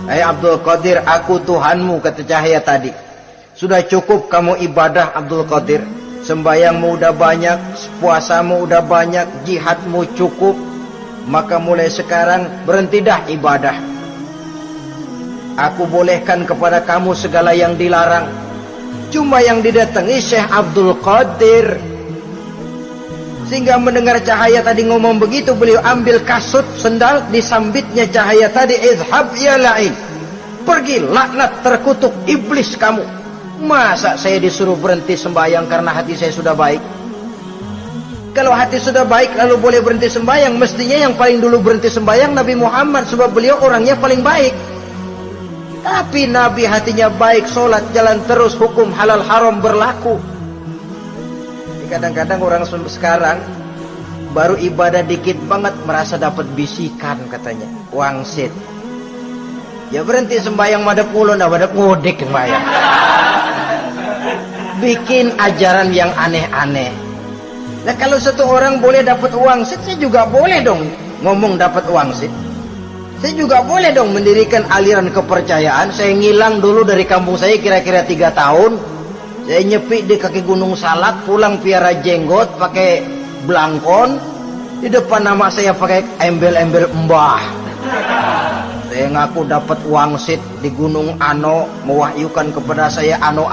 Speaker 1: Hai Abdul Qadir, aku Tuhanmu, kata cahaya tadi. Sudah cukup kamu ibadah Abdul Qadir. Sembayangmu udah banyak, puasamu udah banyak, jihadmu cukup. Maka mulai sekarang berhenti dah ibadah. Aku bolehkan kepada kamu segala yang dilarang. Cuma yang didatangi Syekh Abdul Qadir. Sehingga mendengar cahaya tadi ngomong begitu, beliau ambil kasut sendal, disambitnya cahaya tadi, izhab ya la'in, pergi laknat terkutuk iblis kamu. Masa saya disuruh berhenti sembahyang karena hati saya sudah baik? Kalau hati sudah baik lalu boleh berhenti sembahyang, mestinya yang paling dulu berhenti sembahyang Nabi Muhammad, sebab beliau orangnya paling baik. Tapi Nabi hatinya baik, sholat jalan terus, hukum halal haram berlaku. Kadang-kadang orang sekarang baru ibadah dikit banget merasa dapat bisikan katanya, wangsit. Ya berhenti sembahyang madep ulun, madep ngudek sembahyang. Bikin ajaran yang aneh-aneh. Nah kalau satu orang boleh dapat wangsit, saya juga boleh dong ngomong dapat wangsit. Saya juga boleh dong mendirikan aliran kepercayaan. Saya ngilang dulu dari kampung saya kira-kira 3 tahun. Saya nyepi di kaki Gunung Salak, pulang piara jenggot pakai belangkon. Di depan nama saya pakai embel-embel mbah. Saya ngaku dapat wangsit di Gunung Ano, mewahyukan kepada saya ano.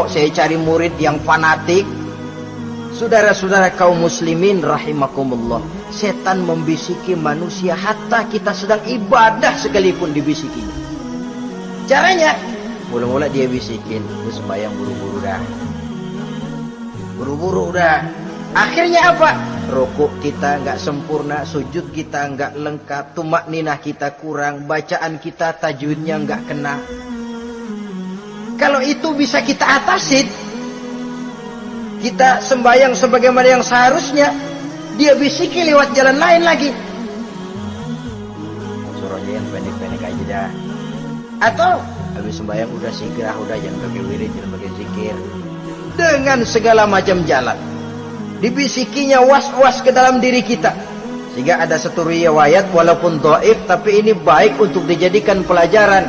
Speaker 1: Saya cari murid yang fanatik. Saudara-saudara kaum muslimin rahimakumullah, setan membisiki manusia hatta kita sedang ibadah sekalipun dibisikinya. Caranya, mula-mula dia bisikin, terus sembahyang buru-buru dah. Buru-buru dah. Akhirnya apa? Rukuk kita enggak sempurna, sujud kita enggak lengkap, tumakninah kita kurang, bacaan kita tajwidnya enggak kena. Kalau itu bisa kita atasin, kita sembahyang sebagaimana yang seharusnya, dia bisiki lewat jalan lain lagi. Suruhnya yang pendek-pendek aja dah. Atau habis sembahyang udah sigrah, udah jangan pakai wirid, jangan pakai zikir. Dengan segala macam jalan dibisikinya was-was ke dalam diri kita. Sehingga ada satu riwayat walaupun dhaif, tapi ini baik untuk dijadikan pelajaran.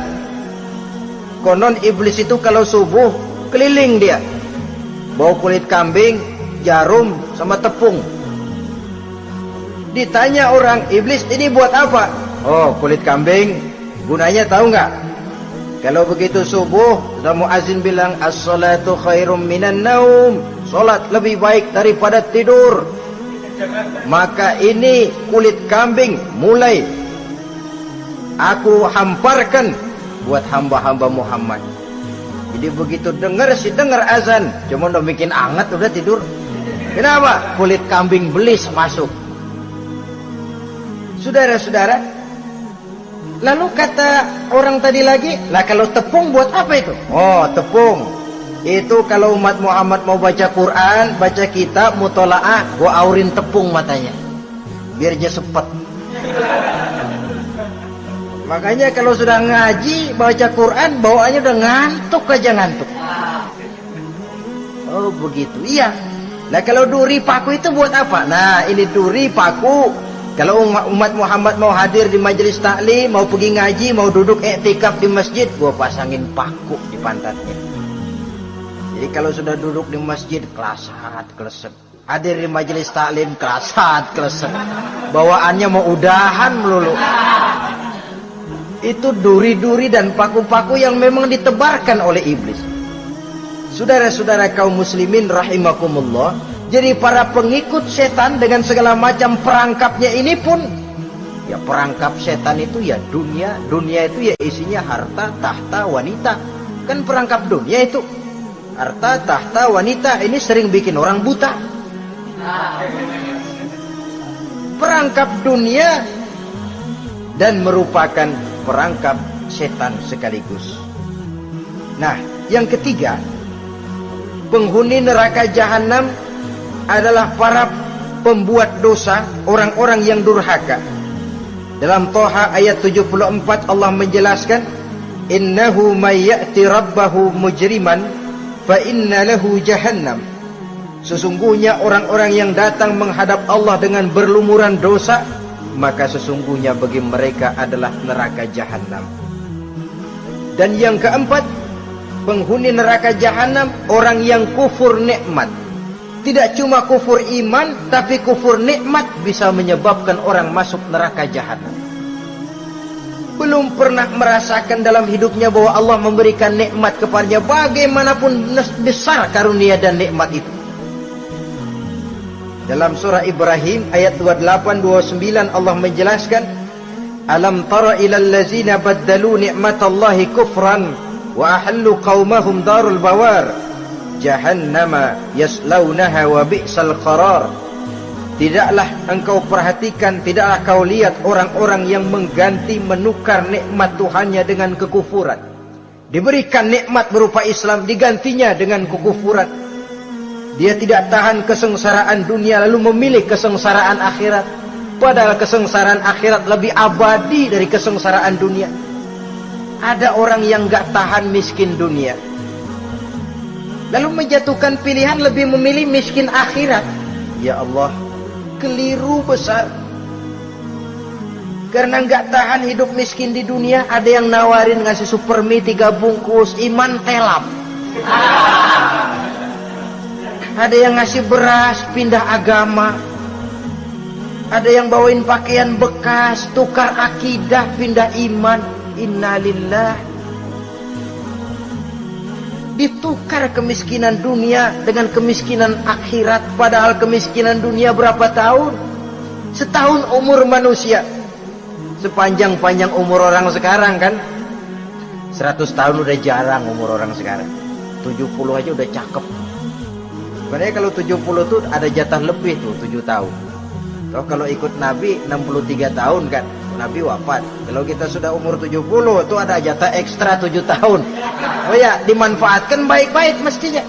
Speaker 1: Konon iblis itu kalau subuh keliling dia, bawa kulit kambing, jarum, sama tepung. Ditanya orang, iblis ini buat apa? Oh, kulit kambing. Gunanya tahu nggak? Kalau begitu subuh, sudah muazin bilang, as-salatu khairum minan naum. Salat lebih baik daripada tidur. Maka ini kulit kambing mulai aku hamparkan buat hamba-hamba Muhammad. Jadi begitu dengar azan, cuma udah bikin anget udah tidur. Kenapa? Kulit kambing belis masuk. Saudara-saudara, lalu kata orang tadi lagi, lah kalau tepung buat apa itu? Oh, tepung itu kalau umat Muhammad mau baca Quran, baca kitab, mutolaah, gua aurin tepung matanya biar dia sepet. Makanya kalau sudah ngaji, baca Quran, bawaannya udah ngantuk aja ngantuk. Oh begitu, iya. Nah kalau duri paku itu buat apa? Nah ini duri paku. Kalau umat Muhammad mau hadir di majelis taklim, mau pergi ngaji, mau duduk iktikaf di masjid, gua pasangin paku di pantatnya. Jadi kalau sudah duduk di masjid, kelasat, kelesek. Hadir di majelis taklim, kelasat, kelesek. Bawaannya mau udahan melulu. Itu duri-duri dan paku-paku yang memang ditebarkan oleh iblis. Saudara-saudara kaum muslimin rahimakumullah, jadi para pengikut setan dengan segala macam perangkapnya ini pun, ya perangkap setan itu ya dunia. Dunia itu ya isinya harta, tahta, wanita. Kan perangkap dunia itu harta, tahta, wanita. Ini sering bikin orang buta. Perangkap dunia dan merupakan perangkap setan sekaligus. Nah, yang ketiga, penghuni neraka jahanam adalah para pembuat dosa, orang-orang yang durhaka. Dalam Toha ayat 74 Allah menjelaskan, innahu may ya'ti rabbahu mujriman fa inna lahu jahannam. Sesungguhnya orang-orang yang datang menghadap Allah dengan berlumuran dosa, maka sesungguhnya bagi mereka adalah neraka jahanam. Dan yang keempat, penghuni neraka jahanam orang yang kufur nikmat. Tidak cuma kufur iman, tapi kufur nikmat bisa menyebabkan orang masuk neraka jahanam. belum pernah merasakan dalam hidupnya bahwa Allah memberikan nikmat kepadanya, bagaimanapun besar karunia dan nikmat itu. Dalam surah Ibrahim ayat 28-29 Allah menjelaskan, alam tara ilal ladzina baddalu ni'matallahi kufran wa ahallu qaumahum darul bawar jahannama yaslaunaha wa bi'sal qarar. Tidaklah engkau perhatikan, tidaklah kau lihat orang-orang yang mengganti, menukar nikmat Tuhannya dengan kekufuran. Diberikan nikmat berupa Islam, digantinya dengan kekufuran. Dia tidak tahan kesengsaraan dunia lalu memilih kesengsaraan akhirat. Padahal kesengsaraan akhirat lebih abadi dari kesengsaraan dunia. Ada orang yang gak tahan miskin dunia, lalu menjatuhkan pilihan lebih memilih miskin akhirat. Ya Allah, keliru besar. Karena gak tahan hidup miskin di dunia, ada yang nawarin ngasih super mie 3 bungkus, iman telap. Ada yang ngasih beras, pindah agama. Ada yang bawain pakaian bekas, tukar akidah, pindah iman. Innalillah. Ditukar kemiskinan dunia dengan kemiskinan akhirat. Padahal kemiskinan dunia berapa tahun? Setahun umur manusia. Sepanjang-panjang umur orang sekarang kan. 100 tahun udah jarang umur orang sekarang. 70 aja udah cakep. Sebenarnya kalau 70 tuh ada jatah lebih tuh, 7 tahun. So, kalau ikut Nabi 63 tahun kan, Nabi wafat. Kalau kita sudah umur 70 tuh ada jatah ekstra 7 tahun. Oh ya, dimanfaatkan baik-baik mestinya.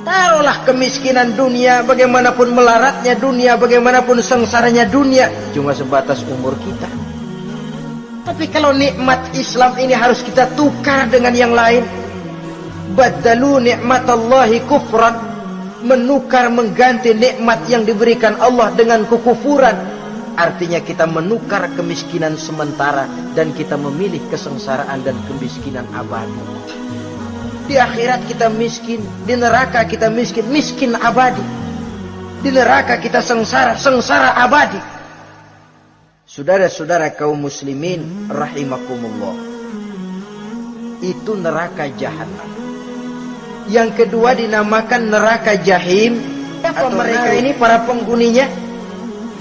Speaker 1: Taruhlah kemiskinan dunia, bagaimanapun melaratnya dunia, bagaimanapun sengsaranya dunia, cuma sebatas umur kita. Tapi kalau nikmat Islam ini harus kita tukar dengan yang lain. Baddalu ni'matallahi kufran, menukar, mengganti nikmat yang diberikan Allah dengan kekufuran. Artinya kita menukar kemiskinan sementara dan kita memilih kesengsaraan dan kemiskinan abadi. Di akhirat kita miskin, di neraka kita miskin, miskin abadi. Di neraka kita sengsara, sengsara abadi. Saudara-saudara kaum muslimin rahimakumullah, itu neraka jahanam. Yang kedua dinamakan neraka jahim. Siapa mereka ini para penghuninya?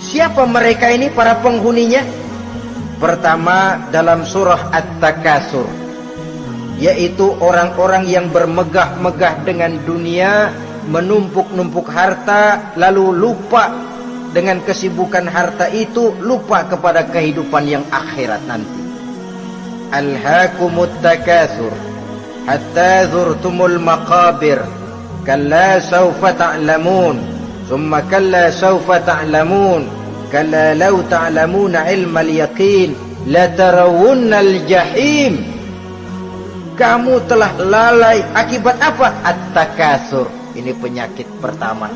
Speaker 1: Siapa mereka ini para penghuninya? Pertama dalam surah At-Takatsur, yaitu orang-orang yang bermegah-megah dengan dunia, menumpuk-numpuk harta, lalu lupa dengan kesibukan harta itu, lupa kepada kehidupan yang akhirat nanti. Alhaakumut takatsur hatta zurtumul maqabir kalla sawfa ta'lamun thumma kalla sawfa ta'lamun kalla law ta'lamuna ilmal yaqin la tarawunnal jahim. Kamu telah lalai akibat apa? At-takatsur. Ini penyakit pertama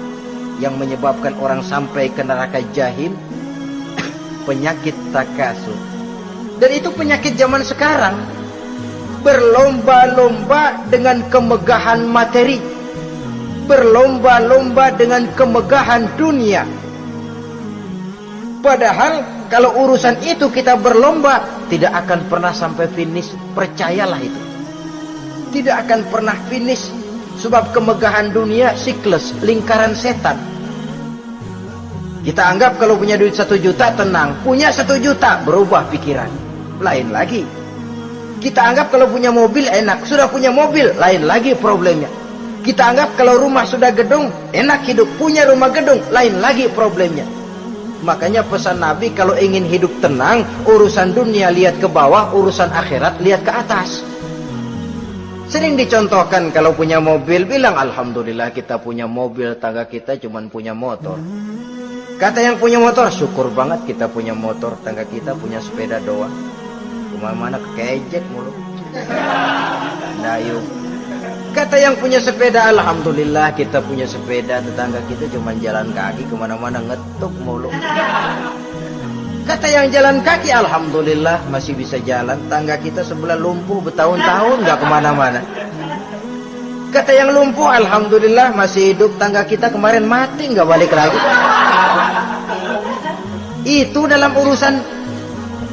Speaker 1: yang menyebabkan orang sampai ke neraka jahim. Penyakit takatsur. Dan itu penyakit zaman sekarang. Berlomba-lomba dengan kemegahan materi, berlomba-lomba dengan kemegahan dunia. Padahal kalau urusan itu kita berlomba, tidak akan pernah sampai finish. Percayalah itu, tidak akan pernah finish. Sebab kemegahan dunia siklus, lingkaran setan. Kita anggap kalau punya duit 1 juta tenang, punya 1 juta berubah pikiran, lain lagi. Kita anggap kalau punya mobil enak, sudah punya mobil, lain lagi problemnya. Kita anggap kalau rumah sudah gedung, enak hidup, punya rumah gedung, lain lagi problemnya. Makanya pesan Nabi, kalau ingin hidup tenang, urusan dunia lihat ke bawah, urusan akhirat lihat ke atas. Sering dicontohkan kalau punya mobil, bilang alhamdulillah kita punya mobil, tangga kita cuma punya motor. Kata yang punya motor, syukur banget kita punya motor, tangga kita punya sepeda doang. Kemana-mana kejek mulu. Dayung. Kata yang punya sepeda, alhamdulillah kita punya sepeda, tetangga kita cuma jalan kaki kemana-mana ngetuk mulu. Kata yang jalan kaki, alhamdulillah masih bisa jalan, tangga kita sebelah lumpuh bertahun-tahun nggak kemana-mana. Kata yang lumpuh, alhamdulillah masih hidup, tangga kita kemarin mati nggak balik lagi. Itu dalam urusan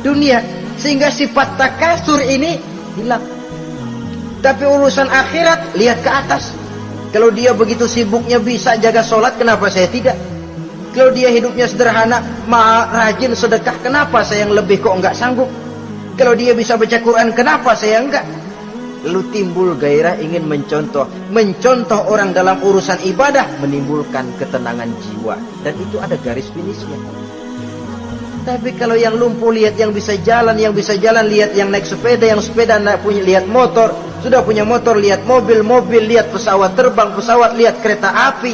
Speaker 1: dunia. Sehingga sifat takasur ini hilang. Tapi urusan akhirat, lihat ke atas. Kalau dia begitu sibuknya bisa jaga sholat, kenapa saya tidak? Kalau dia hidupnya sederhana, rajin sedekah, kenapa saya yang lebih kok enggak sanggup? Kalau dia bisa baca Quran, kenapa saya enggak? Lalu timbul gairah ingin mencontoh. Mencontoh orang dalam urusan ibadah menimbulkan ketenangan jiwa. Dan itu ada garis finishnya. Tapi kalau yang lumpuh lihat yang bisa jalan lihat yang naik sepeda, yang sepeda punya lihat motor, sudah punya motor lihat mobil, lihat pesawat terbang, lihat kereta api.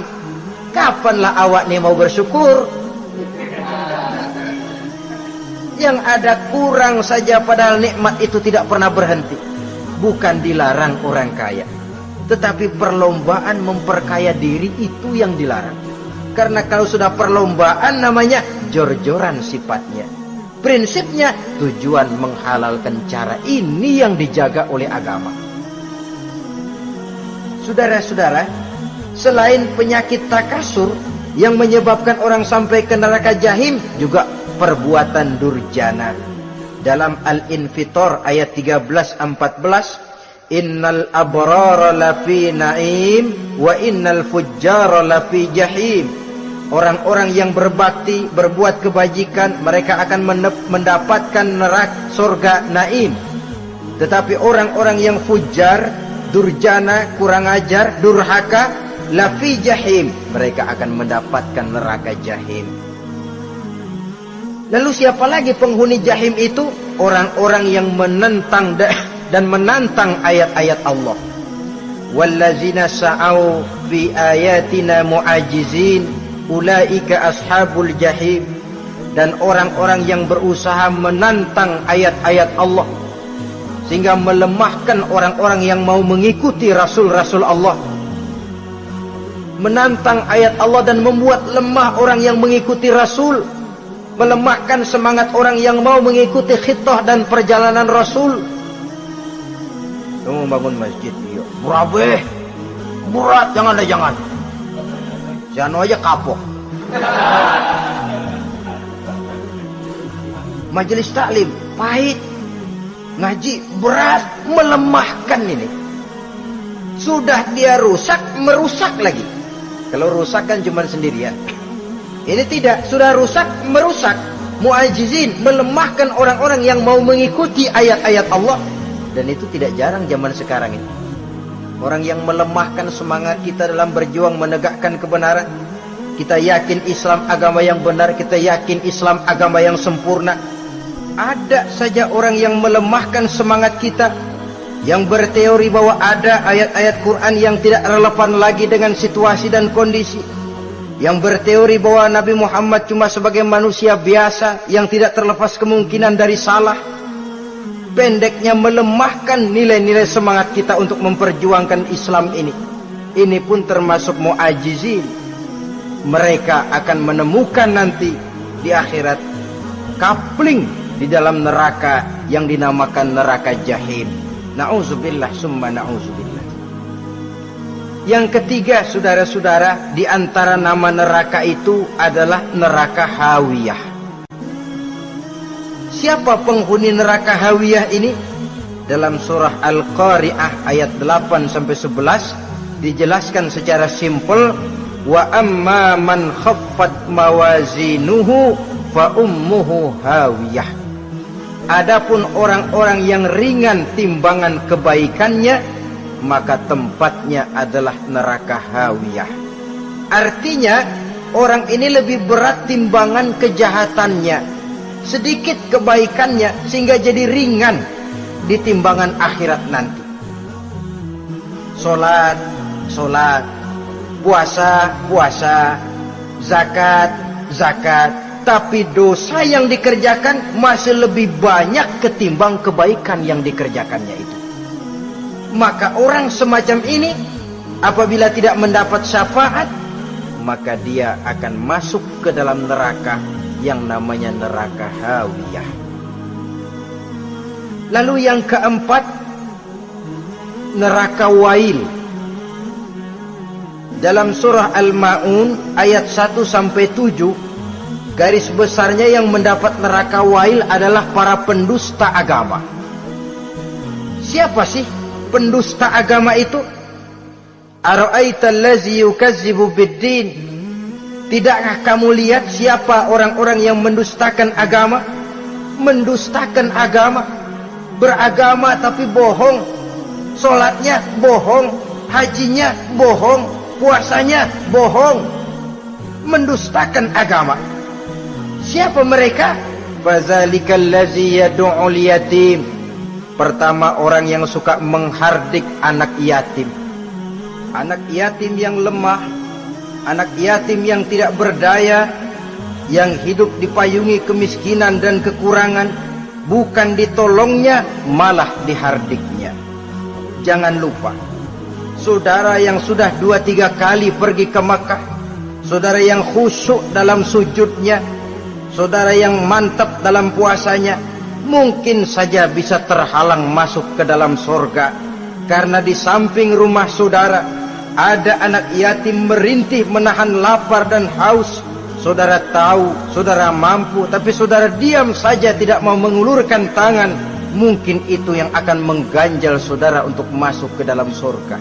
Speaker 1: Kapanlah awak nih mau bersyukur? Yang ada kurang saja, padahal nikmat itu tidak pernah berhenti. Bukan dilarang orang kaya, tetapi perlombaan memperkaya diri itu yang dilarang. Karena kalau sudah perlombaan namanya jor-joran sifatnya. Prinsipnya tujuan menghalalkan cara ini yang dijaga oleh agama. Saudara-saudara, selain penyakit takasur yang menyebabkan orang sampai ke neraka jahim, juga perbuatan durjana. Dalam Al-Infitor ayat 13-14, innal abrara lafi na'im wa innal fujjara lafi jahim. Orang-orang yang berbakti, berbuat kebajikan, mereka akan mendapatkan neraka surga naim. Tetapi orang-orang yang fujar, durjana, kurang ajar, durhaka, lafi jahim, mereka akan mendapatkan neraka jahim. Lalu siapa lagi penghuni jahim itu? Orang-orang yang menentang dan menantang ayat-ayat Allah. Wallazina sa'au fi ayatina mu'ajizin ulaika ashabul jahim. Dan orang-orang yang berusaha menantang ayat-ayat Allah sehingga melemahkan orang-orang yang mau mengikuti rasul-rasul Allah. Menantang ayat Allah dan membuat lemah orang yang mengikuti rasul, melemahkan semangat orang yang mau mengikuti khitah dan perjalanan rasul. Kamu bangun masjid, iya. Murabeh, berat, jangan. Jangan aja kapok. Majelis taklim pahit, ngaji berat, melemahkan ini. Sudah dia rusak, merusak lagi. Kalau rusak kan cuma sendirian. Ini tidak, sudah rusak, merusak. Mu'ajizin, melemahkan orang-orang yang mau mengikuti ayat-ayat Allah. Dan itu tidak jarang zaman sekarang ini. Orang yang melemahkan semangat kita dalam berjuang menegakkan kebenaran. Kita yakin Islam agama yang benar, kita yakin Islam agama yang sempurna. Ada saja orang yang melemahkan semangat kita, yang berteori bahwa ada ayat-ayat Quran yang tidak relevan lagi dengan situasi dan kondisi, yang berteori bahwa Nabi Muhammad cuma sebagai manusia biasa yang tidak terlepas kemungkinan dari salah. Pendeknya melemahkan nilai-nilai semangat kita untuk memperjuangkan Islam ini. Ini pun termasuk mu'ajizin. Mereka akan menemukan nanti di akhirat kapling di dalam neraka yang dinamakan neraka jahim. Na'udzubillah summa na'udzubillah. Yang ketiga, saudara-saudara, di antara nama neraka itu adalah neraka hawiyah. Siapa penghuni neraka hawiyah ini? Dalam surah Al-Qari'ah ayat 8-11 dijelaskan secara simpel, wa amma man khaffat mawazinuhu fa ummuhu hawiyah. Adapun orang-orang yang ringan timbangan kebaikannya, maka tempatnya adalah neraka hawiyah. Artinya orang ini lebih berat timbangan kejahatannya, sedikit kebaikannya, sehingga jadi ringan di timbangan akhirat nanti. Solat, puasa, zakat, tapi dosa yang dikerjakan masih lebih banyak ketimbang kebaikan yang dikerjakannya itu. Maka orang semacam ini apabila tidak mendapat syafaat, maka dia akan masuk ke dalam neraka yang namanya neraka hawiyah. Lalu yang keempat, neraka wail. Dalam surah Al-Ma'un ayat 1-7 garis besarnya yang mendapat neraka wail adalah para pendusta agama. Siapa sih pendusta agama itu? Ara'aita allazi yukazzibu biddin? Tidakkah kamu lihat siapa orang-orang yang mendustakan agama? Mendustakan agama, beragama tapi bohong, sholatnya bohong, hajinya bohong, puasanya bohong, mendustakan agama. Siapa mereka? Fazalikal ladzi yad'ul yatim. Pertama, orang yang suka menghardik anak yatim. Anak yatim yang lemah, anak yatim yang tidak berdaya, yang hidup dipayungi kemiskinan dan kekurangan, bukan ditolongnya, malah dihardiknya. Jangan lupa, saudara yang sudah 2-3 kali pergi ke Makkah, saudara yang khusyuk dalam sujudnya, saudara yang mantap dalam puasanya, mungkin saja bisa terhalang masuk ke dalam surga, karena di samping rumah saudara ada anak yatim merintih menahan lapar dan haus. Saudara tahu, saudara mampu, tapi saudara diam saja, tidak mau mengulurkan tangan. Mungkin itu yang akan mengganjal saudara untuk masuk ke dalam surga.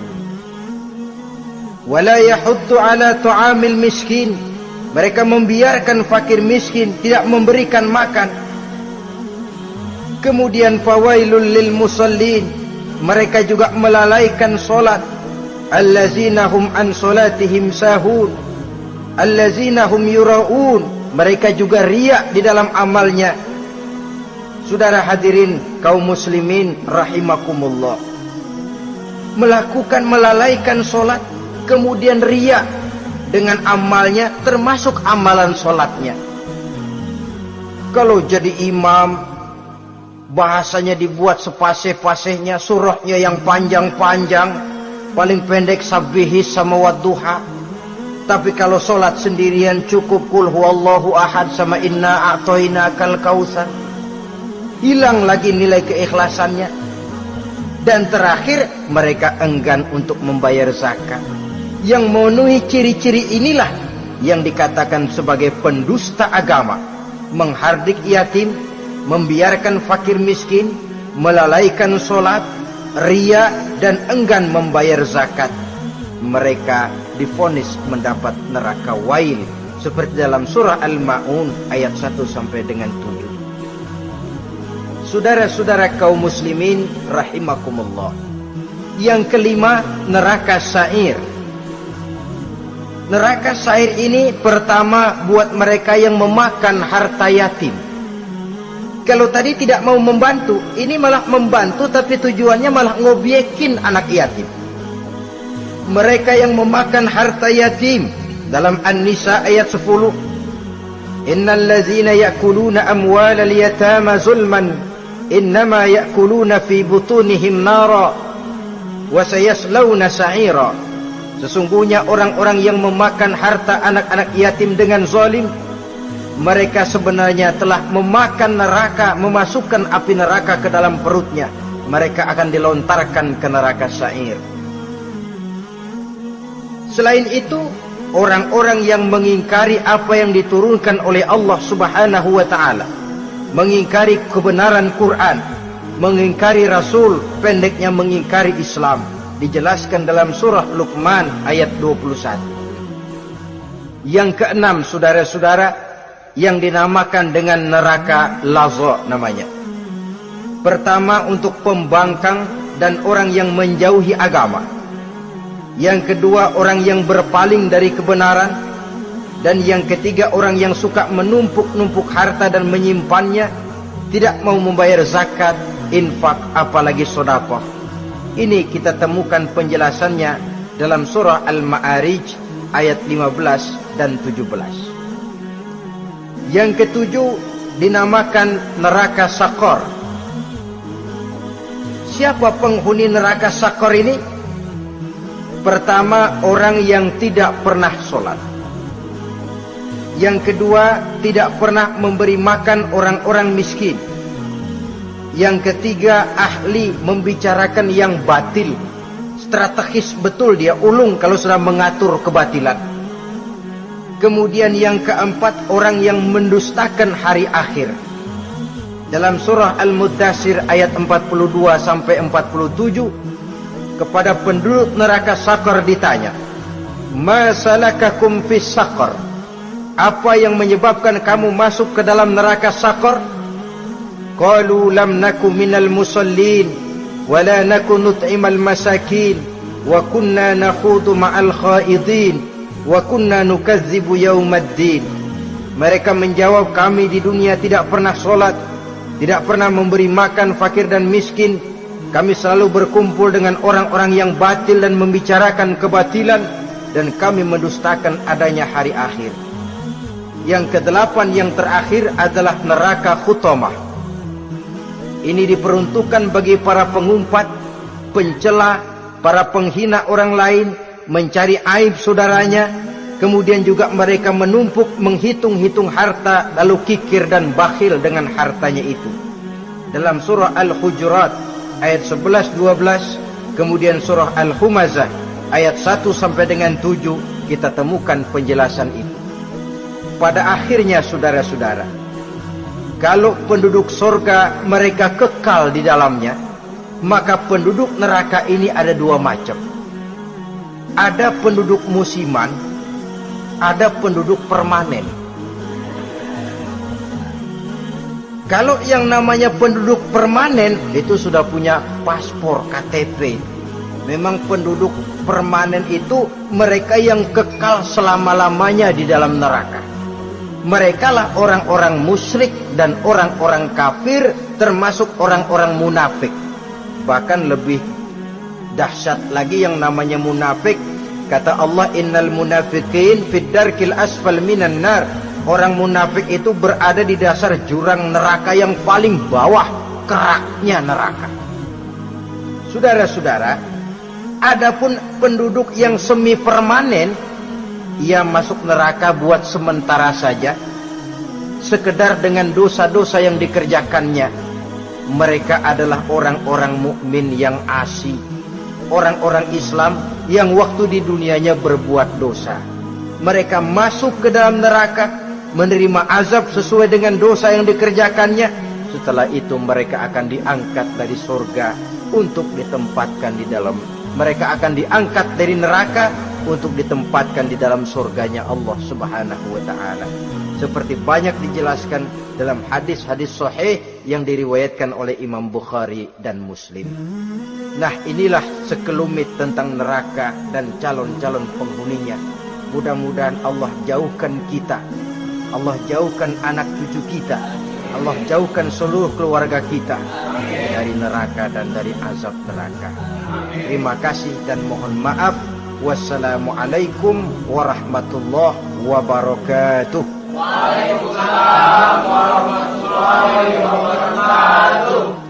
Speaker 1: Wala yahuddu ala tu'amil miskin. Mereka membiarkan fakir miskin, tidak memberikan makan. Kemudian fawailul lil musallin. Mereka juga melalaikan solat. Allazina hum an solatihim sahun. Allazina hum yura'un. Mereka juga riak di dalam amalnya. Saudara hadirin kaum muslimin rahimakumullah, melalaikan solat, kemudian riak dengan amalnya, termasuk amalan solatnya. Kalau jadi imam, bahasanya dibuat sepasih-pasihnya, surahnya yang panjang-panjang, paling pendek sabbihis sama wadduha. Tapi kalau solat sendirian cukup qul huwallahu ahad sama inna a'tainakal kautsar. Hilang lagi nilai keikhlasannya. Dan terakhir, mereka enggan untuk membayar zakat. Yang memenuhi ciri-ciri inilah yang dikatakan sebagai pendusta agama. Menghardik yatim, membiarkan fakir miskin, melalaikan solat, riya, dan enggan membayar zakat. Mereka divonis mendapat neraka wail, seperti dalam surah Al-Ma'un ayat 1 sampai dengan 7. Saudara-saudara kaum muslimin rahimakumullah. Yang kelima, neraka sa'ir. Neraka sa'ir ini pertama buat mereka yang memakan harta yatim. Kalau tadi tidak mau membantu, ini malah membantu tapi tujuannya malah ngobyekin anak yatim. Mereka yang memakan harta yatim, dalam An-Nisa ayat 10, innal ladzina ya'kuluna amwalal yatama zulman innama ya'kuluna fi butunihim nara wa sayaslawna sa'ira. Sesungguhnya orang-orang yang memakan harta anak-anak yatim dengan zalim, mereka sebenarnya telah memakan neraka, memasukkan api neraka ke dalam perutnya. Mereka akan dilontarkan ke neraka sa'ir. Selain itu, orang-orang yang mengingkari apa yang diturunkan oleh Allah Subhanahu wa ta'ala, mengingkari kebenaran Quran, mengingkari Rasul, pendeknya mengingkari Islam, dijelaskan dalam surah Luqman ayat 21. Yang keenam, saudara-saudara, yang dinamakan dengan neraka laza namanya. Pertama, untuk pembangkang dan orang yang menjauhi agama. Yang kedua, orang yang berpaling dari kebenaran. Dan yang ketiga, orang yang suka menumpuk-numpuk harta dan menyimpannya, tidak mau membayar zakat, infak, apalagi sedekah. Ini kita temukan penjelasannya dalam surah Al-Ma'arij ayat 15 dan 17. Yang ketujuh dinamakan neraka Sakor. Siapa penghuni neraka Sakor ini? Pertama, orang yang tidak pernah sholat. Yang kedua, tidak pernah memberi makan orang-orang miskin. Yang ketiga, ahli membicarakan yang batil. Strategis betul dia, ulung kalau sudah mengatur kebatilan. Kemudian yang keempat, orang yang mendustakan hari akhir. Dalam surah Al-Muddatsir ayat 42 sampai 47, kepada penduduk neraka Saqar ditanya, "Ma salakakum fis Saqar?" Apa yang menyebabkan kamu masuk ke dalam neraka Saqar? Qalu lam naku minal musallin wa la naku nut'imal masakin wa kunna nakhudu ma'al khaidin wa kunna nukadzibu yaumaddin. Mereka menjawab, kami di dunia tidak pernah sholat, tidak pernah memberi makan fakir dan miskin. Kami selalu berkumpul dengan orang-orang yang batil dan membicarakan kebatilan, dan kami mendustakan adanya hari akhir. Yang kedelapan, yang terakhir adalah neraka Hutamah. Ini diperuntukkan bagi para pengumpat, pencela, para penghina orang lain, mencari aib saudaranya, kemudian juga mereka menumpuk, menghitung-hitung harta, lalu kikir dan bakhil dengan hartanya itu. Dalam surah Al-Hujurat ayat 11-12, kemudian surah Al-Humazah ayat 1 sampai dengan 7, kita temukan penjelasan itu. Pada akhirnya saudara-saudara, kalau penduduk surga mereka kekal di dalamnya, maka penduduk neraka ini ada dua macam. Ada penduduk musiman, ada penduduk permanen. Kalau yang namanya penduduk permanen itu sudah punya paspor KTP. Memang penduduk permanen itu mereka yang kekal selama-lamanya di dalam neraka. Mereka lah orang-orang musyrik dan orang-orang kafir, termasuk orang-orang munafik. Bahkan lebih dahsyat lagi yang namanya munafik. Kata Allah, innal munafiqin fid darkil asfal minan nar. Orang munafik itu berada di dasar jurang neraka yang paling bawah, keraknya neraka. Saudara-saudara, adapun penduduk yang semi permanen, ia masuk neraka buat sementara saja, sekedar dengan dosa-dosa yang dikerjakannya. Mereka adalah orang-orang mukmin yang asli, orang-orang Islam yang waktu di dunianya berbuat dosa. Mereka masuk ke dalam neraka, menerima azab sesuai dengan dosa yang dikerjakannya. Setelah itu mereka akan diangkat dari surga untuk ditempatkan di dalam. Mereka akan diangkat dari neraka untuk ditempatkan di dalam surganya Allah Subhanahu wa ta'ala. Seperti banyak dijelaskan dalam hadis-hadis sahih yang diriwayatkan oleh Imam Bukhari dan Muslim. Nah, inilah sekelumit tentang neraka dan calon-calon penghuninya. Mudah-mudahan Allah jauhkan kita, Allah jauhkan anak cucu kita, Allah jauhkan seluruh keluarga kita dari neraka dan dari azab neraka. Terima kasih dan mohon maaf. Wassalamualaikum warahmatullahi wabarakatuh.
Speaker 2: Waalaikumsalam warahmatullahi wabarakatuh.